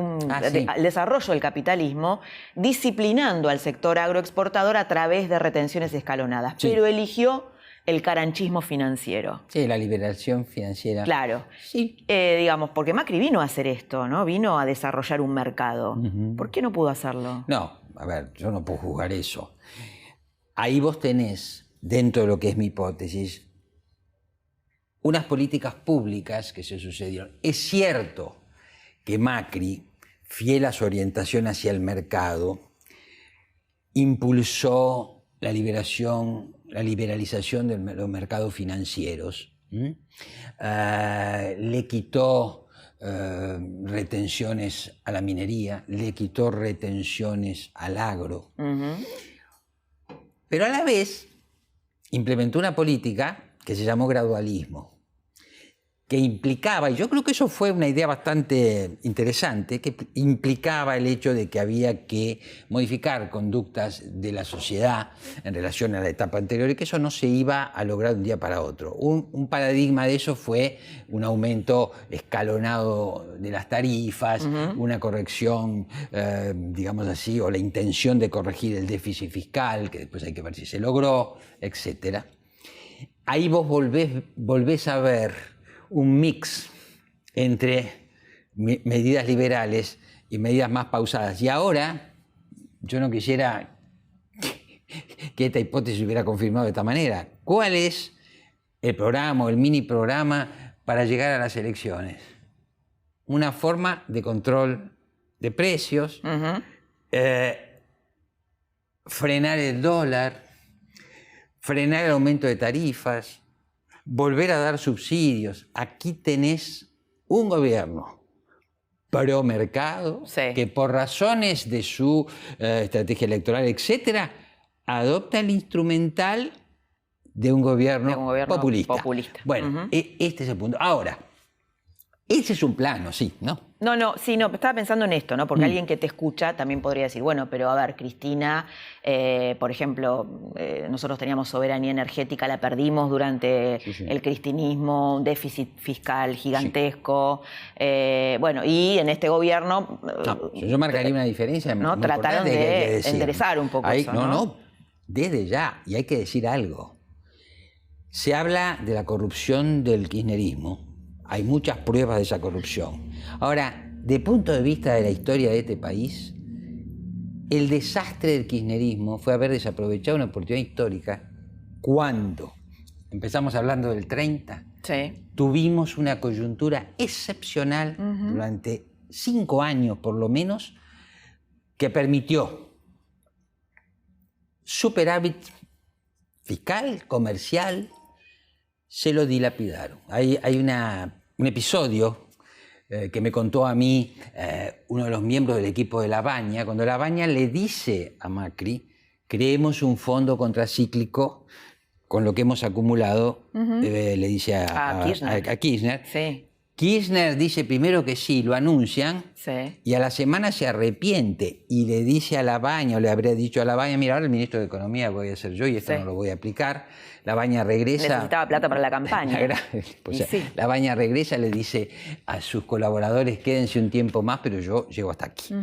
desarrollo del capitalismo, disciplinando al sector agroexportador a través de retenciones escalonadas, pero eligió el caranchismo financiero. Sí, la liberación financiera. Claro. Sí. Digamos, porque Macri vino a hacer esto, ¿no? Vino a desarrollar un mercado. ¿Por qué no pudo hacerlo? No, a ver, yo no puedo juzgar eso. Ahí vos tenés, dentro de lo que es mi hipótesis, unas políticas públicas que se sucedieron. Es cierto que Macri, fiel a su orientación hacia el mercado, impulsó la liberalización de los mercados financieros, le quitó retenciones a la minería, le quitó retenciones al agro, pero a la vez implementó una política que se llamó gradualismo, que implicaba, y yo creo que eso fue una idea bastante interesante, que implicaba el hecho de que había que modificar conductas de la sociedad en relación a la etapa anterior y que eso no se iba a lograr de un día para otro. Un paradigma de eso fue un aumento escalonado de las tarifas, una corrección, digamos así, o la intención de corregir el déficit fiscal, que después hay que ver si se logró, etc. Ahí vos volvés a ver un mix entre medidas liberales y medidas más pausadas. Y ahora, yo no quisiera que esta hipótesis hubiera confirmado de esta manera. ¿Cuál es el programa o el mini programa para llegar a las elecciones? Una forma de control de precios, frenar el dólar, frenar el aumento de tarifas, volver a dar subsidios. Aquí tenés un gobierno pro mercado que por razones de su estrategia electoral, etcétera, adopta el instrumental de un gobierno populista. Bueno, este es el punto. Ahora, ese es un plano, sí, ¿no? Estaba pensando en esto, ¿no? Porque alguien que te escucha también podría decir, bueno, pero a ver, Cristina, por ejemplo, nosotros teníamos soberanía energética, la perdimos durante el cristinismo, un déficit fiscal gigantesco, y en este gobierno... yo marcaría una diferencia. ¿No? Trataron de enderezar un poco eso, ¿no? Desde ya, y hay que decir algo. Se habla de la corrupción del kirchnerismo. Hay muchas pruebas de esa corrupción. Ahora, de punto de vista de la historia de este país, el desastre del kirchnerismo fue haber desaprovechado una oportunidad histórica cuando, empezamos hablando del 30, tuvimos una coyuntura excepcional durante 5 años por lo menos, que permitió superávit fiscal, comercial, se lo dilapidaron. Hay un episodio que me contó a mí uno de los miembros del equipo de Labaña, cuando Labaña le dice a Macri, creemos un fondo contracíclico con lo que hemos acumulado, le dice a Kirchner. Sí. Kirchner dice primero que sí, lo anuncian, sí, y a la semana se arrepiente y le dice a Labaña, o le habría dicho a Labaña, mira, ahora el ministro de Economía voy a ser yo y esto sí. no lo voy a aplicar. Labaña regresa. Necesitaba plata para la campaña. Sí. Labaña regresa, le dice a sus colaboradores, quédense un tiempo más, pero yo llego hasta aquí.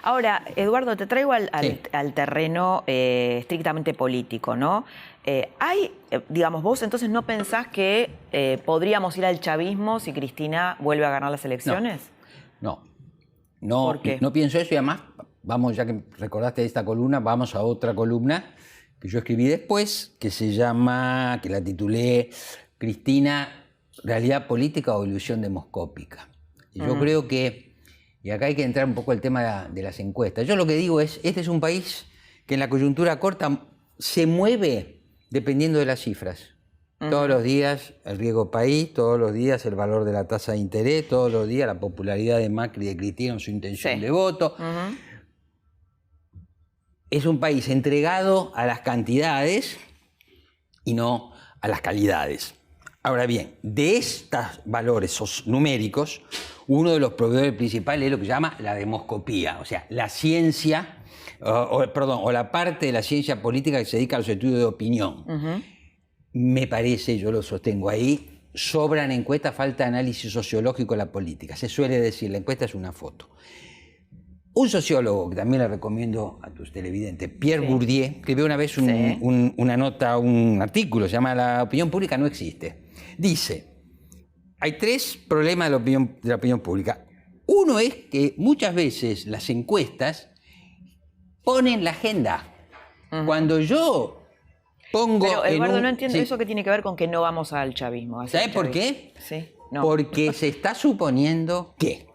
Ahora, Eduardo, te traigo al terreno estrictamente político, ¿no? Digamos, vos entonces no pensás que podríamos ir al chavismo si Cristina vuelve a ganar las elecciones. No. ¿Por qué? No pienso eso y además, vamos, ya que recordaste esta columna, vamos a otra columna que yo escribí después, que se llama, que la titulé Cristina, realidad política o ilusión demoscópica. Y yo creo que, y acá hay que entrar un poco al tema de las encuestas. Yo lo que digo es, este es un país que en la coyuntura corta se mueve dependiendo de las cifras. Todos los días el riesgo país, todos los días el valor de la tasa de interés, todos los días la popularidad de Macri y de Cristina en su intención de voto. Es un país entregado a las cantidades y no a las calidades. Ahora bien, de estos valores numéricos, uno de los proveedores principales es lo que se llama la demoscopía, o sea, la ciencia, o la parte de la ciencia política que se dedica a los estudios de opinión. Me parece, yo lo sostengo ahí, sobran encuestas, falta análisis sociológico de la política. Se suele decir, la encuesta es una foto. Un sociólogo, que también le recomiendo a tus televidentes, Pierre Bourdieu, escribió una vez una nota, un artículo, se llama La opinión pública no existe. Dice, hay tres problemas de la opinión pública. Uno es que muchas veces las encuestas ponen la agenda. Cuando yo pongo... Pero, Eduardo, no entiendo eso que tiene que ver con que no vamos al chavismo. ¿Sabes por qué? Sí. No. Porque se está suponiendo que,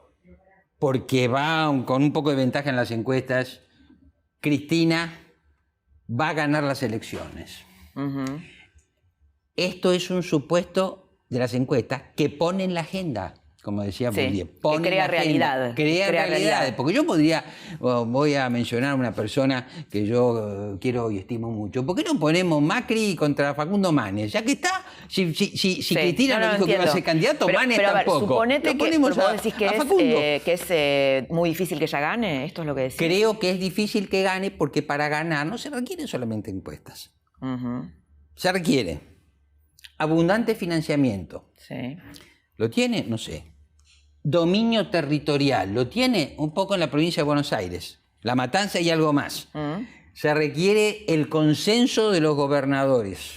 porque va con un poco de ventaja en las encuestas, Cristina va a ganar las elecciones. Esto es un supuesto de las encuestas que ponen la agenda, como decía Bourdieu. Que crea realidad. Crea realidad. Porque yo podría, voy a mencionar a una persona que yo quiero y estimo mucho. ¿Por qué no ponemos Macri contra Facundo Manes? Ya que está, si Cristina no dijo que iba a ser candidato, Manes tampoco. Suponete que vos decís que es muy difícil que ella gane, ¿esto es lo que decís? Creo que es difícil que gane porque para ganar no se requieren solamente encuestas. Se requiere abundante financiamiento. Sí. ¿Lo tiene? No sé. Dominio territorial. Lo tiene un poco en la provincia de Buenos Aires. La Matanza y algo más. Se requiere el consenso de los gobernadores.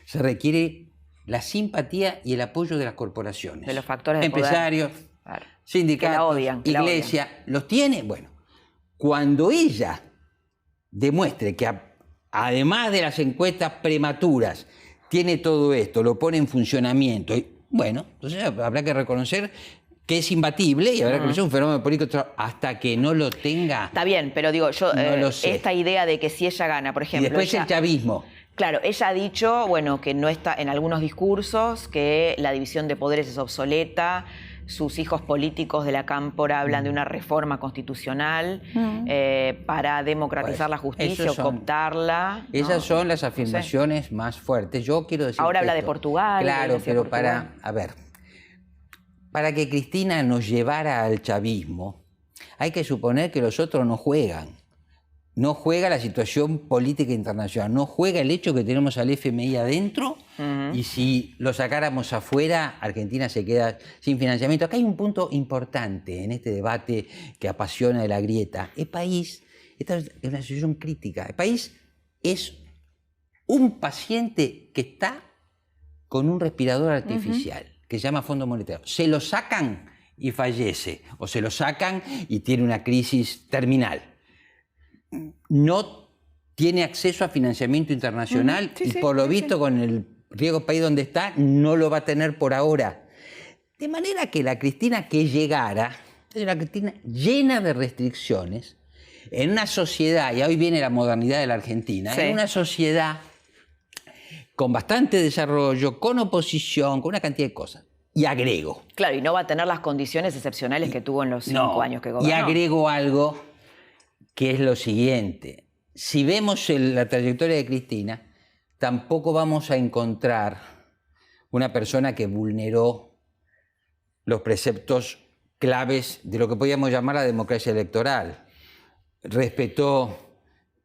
Se requiere la simpatía y el apoyo de las corporaciones. De los factores de empresarios, poder. Claro. Sindicatos, iglesia. ¿Los tiene? Bueno, cuando ella demuestre que además de las encuestas prematuras, tiene todo esto, lo pone en funcionamiento, bueno, entonces habrá que reconocer que es imbatible y habrá que reconocer un fenómeno político hasta que no lo tenga. Está bien, pero digo, yo no lo sé. Esta idea de que si ella gana, por ejemplo... Y después el chavismo. Claro, ella ha dicho, bueno, que no está en algunos discursos, que la división de poderes es obsoleta. Sus hijos políticos de la cámpora hablan de una reforma constitucional para democratizar la justicia o cooptarla. Esas son las afirmaciones más fuertes. Yo quiero decir. Ahora habla de Portugal. Claro, pero para que Cristina nos llevara al chavismo, hay que suponer que los otros no juegan. No juega la situación política internacional, no juega el hecho que tenemos al FMI adentro y si lo sacáramos afuera, Argentina se queda sin financiamiento. Acá hay un punto importante en este debate que apasiona de la grieta. Esta es una situación crítica. El país es un paciente que está con un respirador artificial que se llama Fondo Monetario. Se lo sacan y fallece, o se lo sacan y tiene una crisis terminal. No tiene acceso a financiamiento internacional y por lo visto con el riesgo país donde está no lo va a tener por ahora. De manera que la Cristina que llegara Es una Cristina llena de restricciones, en una sociedad, y hoy viene la modernidad de la Argentina, en una sociedad con bastante desarrollo, con oposición, con una cantidad de cosas. Y agrego. Claro, y no va a tener las condiciones excepcionales que tuvo en los 5 años que gobernó. Y agrego algo que es lo siguiente. Si vemos la trayectoria de Cristina, tampoco vamos a encontrar una persona que vulneró los preceptos claves de lo que podríamos llamar la democracia electoral. Respetó,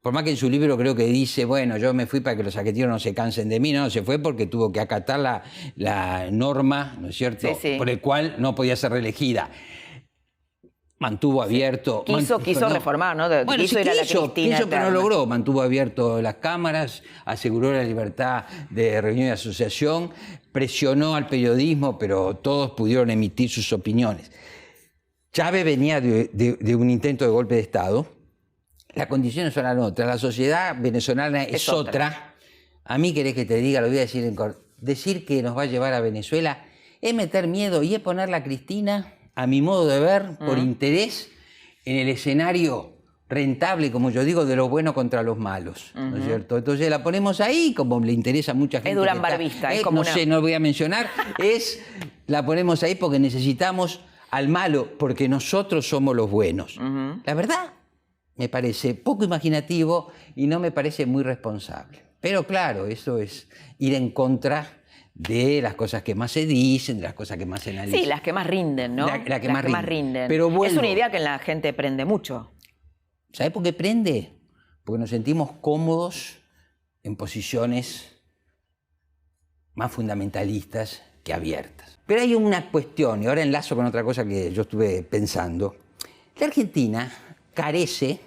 por más que en su libro creo que dice, bueno, yo me fui para que los argentinos no se cansen de mí, no, se fue porque tuvo que acatar la norma, ¿no es cierto?, por el cual no podía ser reelegida. Mantuvo abierto... Quiso reformar, ¿no? Bueno, quiso ir a la Cristina pero no logró. Mantuvo abierto las cámaras, aseguró la libertad de reunión y asociación, presionó al periodismo, pero todos pudieron emitir sus opiniones. Chávez venía de un intento de golpe de Estado. Las condiciones son otras. La sociedad venezolana es otra. A mí, querés que te diga, lo voy a decir en corto. Decir que nos va a llevar a Venezuela es meter miedo y es ponerla a Cristina, a mi modo de ver, por interés, en el escenario rentable, como yo digo, de los buenos contra los malos, ¿no es cierto? Entonces la ponemos ahí, como le interesa a mucha gente. Es Durán Barbista. Es como no sé, no lo voy a mencionar. La ponemos ahí porque necesitamos al malo, porque nosotros somos los buenos. La verdad, me parece poco imaginativo y no me parece muy responsable. Pero claro, eso es ir en contra de las cosas que más se dicen, de las cosas que más se analizan. Sí, las que más rinden, ¿no? Las que más rinden. Pero bueno, es una idea que en la gente prende mucho. ¿Sabe por qué prende? Porque nos sentimos cómodos en posiciones más fundamentalistas que abiertas. Pero hay una cuestión, y ahora enlazo con otra cosa que yo estuve pensando. La Argentina carece,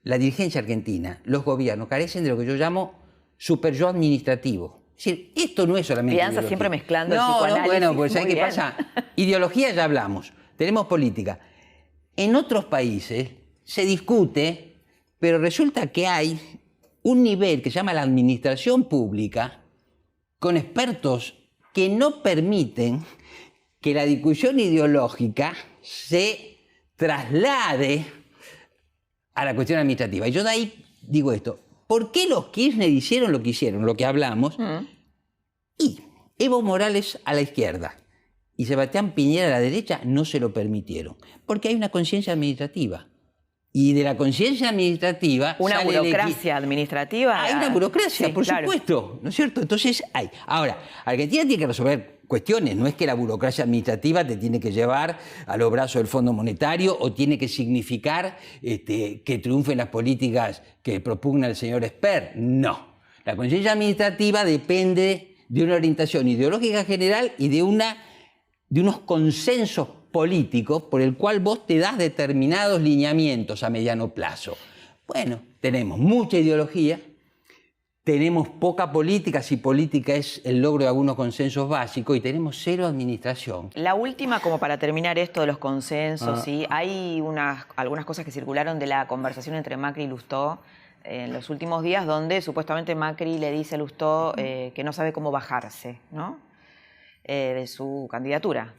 la dirigencia argentina, los gobiernos carecen de lo que yo llamo superyo administrativo. Es decir, esto no es solamente Crianza siempre mezclando el psicoanálisis. Bueno, pues ¿sabes qué pasa? Ideología ya hablamos, tenemos política. En otros países se discute, pero resulta que hay un nivel que se llama la administración pública, con expertos que no permiten que la discusión ideológica se traslade a la cuestión administrativa. Y yo de ahí digo esto. ¿Por qué los Kirchner hicieron lo que hicieron, lo que hablamos? Y Evo Morales a la izquierda y Sebastián Piñera a la derecha no se lo permitieron. Porque hay una conciencia administrativa. Y de la conciencia administrativa... ¿Una burocracia administrativa? Hay una burocracia, por supuesto, ¿no es cierto? Entonces hay. Ahora, Argentina tiene que resolver cuestiones. No es que la burocracia administrativa te tiene que llevar a los brazos del Fondo Monetario o tiene que significar que triunfen las políticas que propugna el señor Esper. No. La conciencia administrativa depende de una orientación ideológica general y de unos consensos políticos por el cual vos te das determinados lineamientos a mediano plazo. Bueno, tenemos mucha ideología, tenemos poca política, si política es el logro de algunos consensos básicos, y tenemos cero administración. La última, como para terminar esto de los consensos, ¿sí? Hay algunas cosas que circularon de la conversación entre Macri y Lustó en los últimos días, donde supuestamente Macri le dice a Lustó que no sabe cómo bajarse, ¿no? De su candidatura.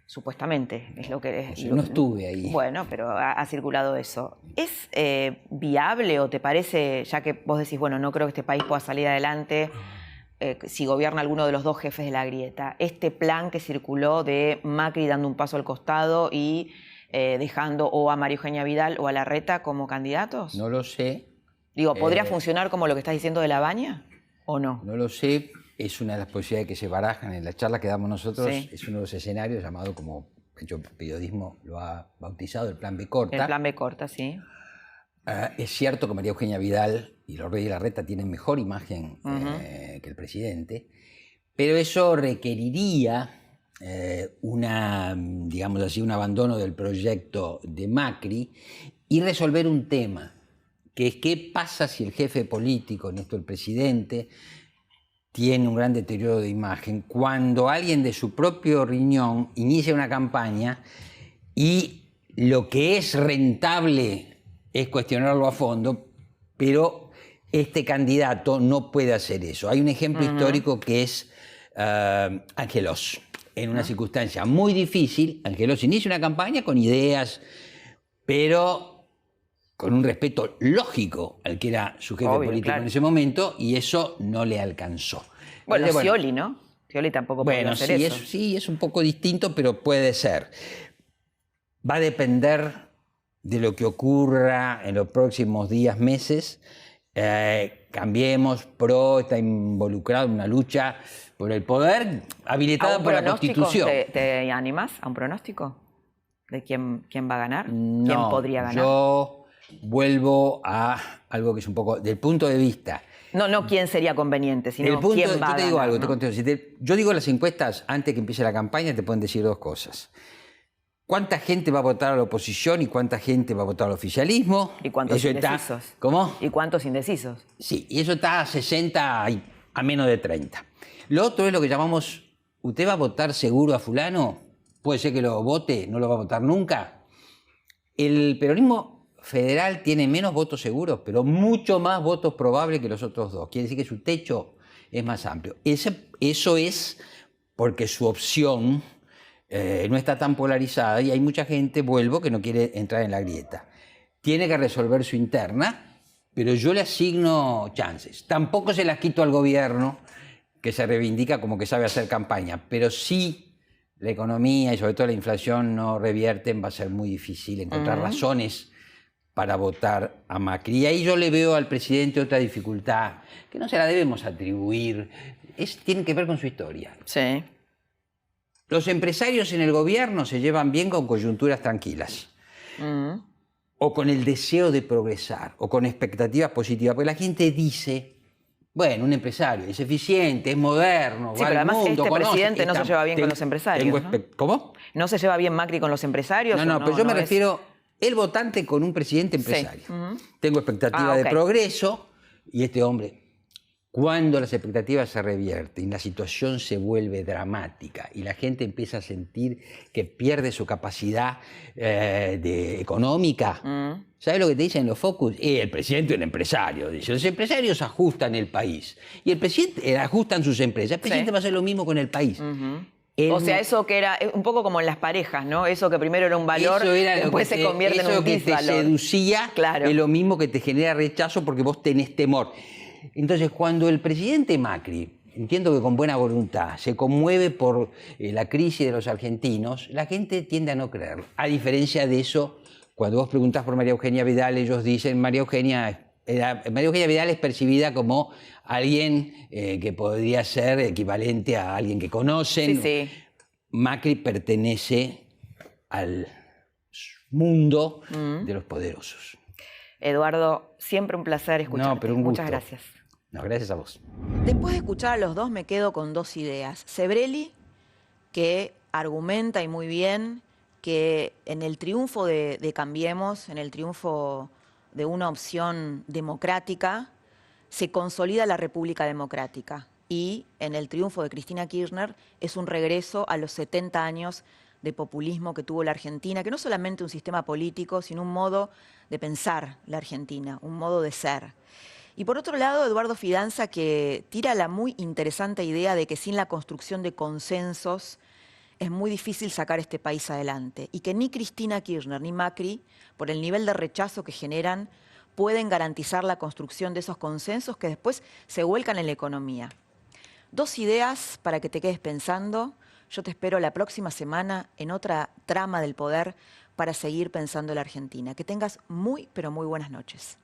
Supuestamente, es lo que... Yo no estuve ahí. Bueno, pero ha circulado eso. ¿Es viable o te parece, ya que vos decís, bueno, no creo que este país pueda salir adelante si gobierna alguno de los dos jefes de la grieta, este plan que circuló de Macri dando un paso al costado y dejando o a María Eugenia Vidal o a Larreta como candidatos? No lo sé. Digo, ¿podría funcionar como lo que estás diciendo de La Baña o no? No lo sé. Es una de las posibilidades que se barajan en la charla que damos nosotros. Sí. Es uno de los escenarios llamado, como el periodismo lo ha bautizado, el plan B corta. El plan B corta, sí. Es cierto que María Eugenia Vidal y los Reyes de Larreta tienen mejor imagen que el presidente, pero eso requeriría digamos así, un abandono del proyecto de Macri y resolver un tema, que es qué pasa si el jefe político, en esto el presidente, tiene un gran deterioro de imagen cuando alguien de su propio riñón inicia una campaña y lo que es rentable es cuestionarlo a fondo, pero este candidato no puede hacer eso. Hay un ejemplo histórico que es Ángel Oz. en una circunstancia muy difícil, Angelos inicia una campaña con ideas, pero con un respeto lógico al que era su jefe político en ese momento, y eso no le alcanzó. Bueno, Scioli, ¿no? Scioli tampoco puede hacer eso. Sí, es un poco distinto, pero puede ser. Va a depender de lo que ocurra en los próximos días, meses. Cambiemos, PRO está involucrado en una lucha por el poder habilitada por la Constitución. ¿Te animás a un pronóstico de quién va a ganar? No, ¿Quién podría ganar? Yo vuelvo a algo que es un poco del punto de vista. No quién sería conveniente, sino quién va a ganar. Yo te digo algo, te contesto. Yo digo las encuestas antes que empiece la campaña, te pueden decir dos cosas. ¿Cuánta gente va a votar a la oposición y cuánta gente va a votar al oficialismo? ¿Y cuántos indecisos? ¿Cómo? ¿Y cuántos indecisos? Sí, y eso está a 60 a menos de 30. Lo otro es lo que llamamos, ¿usted va a votar seguro a fulano? Puede ser que lo vote, no lo va a votar nunca. El peronismo federal tiene menos votos seguros, pero mucho más votos probables que los otros dos. Quiere decir que su techo es más amplio. Eso es porque su opción no está tan polarizada y hay mucha gente, que no quiere entrar en la grieta. Tiene que resolver su interna, pero yo le asigno chances. Tampoco se las quito al gobierno, que se reivindica como que sabe hacer campaña, pero sí la economía y sobre todo la inflación no revierten, va a ser muy difícil encontrar razones para votar a Macri. Y ahí yo le veo al presidente otra dificultad, que no se la debemos atribuir, tiene que ver con su historia. Sí. Los empresarios en el gobierno se llevan bien con coyunturas tranquilas, o con el deseo de progresar, o con expectativas positivas, porque la gente dice, bueno, un empresario es eficiente, es moderno, sí, va pero al además mundo, este presidente no se lleva bien con los empresarios, ¿no? ¿Cómo? ¿No se lleva bien Macri con los empresarios? No, pero yo me refiero el votante con un presidente empresario. Sí. Tengo expectativa de progreso y este hombre, cuando las expectativas se revierten y la situación se vuelve dramática y la gente empieza a sentir que pierde su capacidad económica, ¿sabes lo que te dicen los focus? El presidente es un empresario, dice. Los empresarios ajustan el país y el presidente ajustan sus empresas. El presidente va a hacer lo mismo con el país. O sea, eso que era un poco como en las parejas, ¿no? Eso que primero era un valor, después se convierte en un disvalor. Eso que te seducía es lo mismo que te genera rechazo porque vos tenés temor. Entonces, cuando el presidente Macri, entiendo que con buena voluntad, se conmueve por la crisis de los argentinos, la gente tiende a no creerlo. A diferencia de eso, cuando vos preguntás por María Eugenia Vidal, ellos dicen María Eugenia Vidal es percibida como alguien que podría ser equivalente a alguien que conocen. Sí. Macri pertenece al mundo de los poderosos. Eduardo, siempre un placer escucharte. No, pero un gusto. Muchas gracias. No, gracias a vos. Después de escuchar a los dos me quedo con dos ideas. Sebrelli, que argumenta y muy bien que en el triunfo de Cambiemos, en el triunfo de una opción democrática, se consolida la República Democrática. Y en el triunfo de Cristina Kirchner es un regreso a los 70 años de populismo que tuvo la Argentina, que no solamente un sistema político, sino un modo de pensar la Argentina, un modo de ser. Y por otro lado, Eduardo Fidanza, que tira la muy interesante idea de que sin la construcción de consensos es muy difícil sacar este país adelante, y que ni Cristina Kirchner ni Macri, por el nivel de rechazo que generan, pueden garantizar la construcción de esos consensos que después se vuelcan en la economía. Dos ideas para que te quedes pensando. Yo te espero la próxima semana en otra trama del poder para seguir pensando en la Argentina. Que tengas muy, pero muy buenas noches.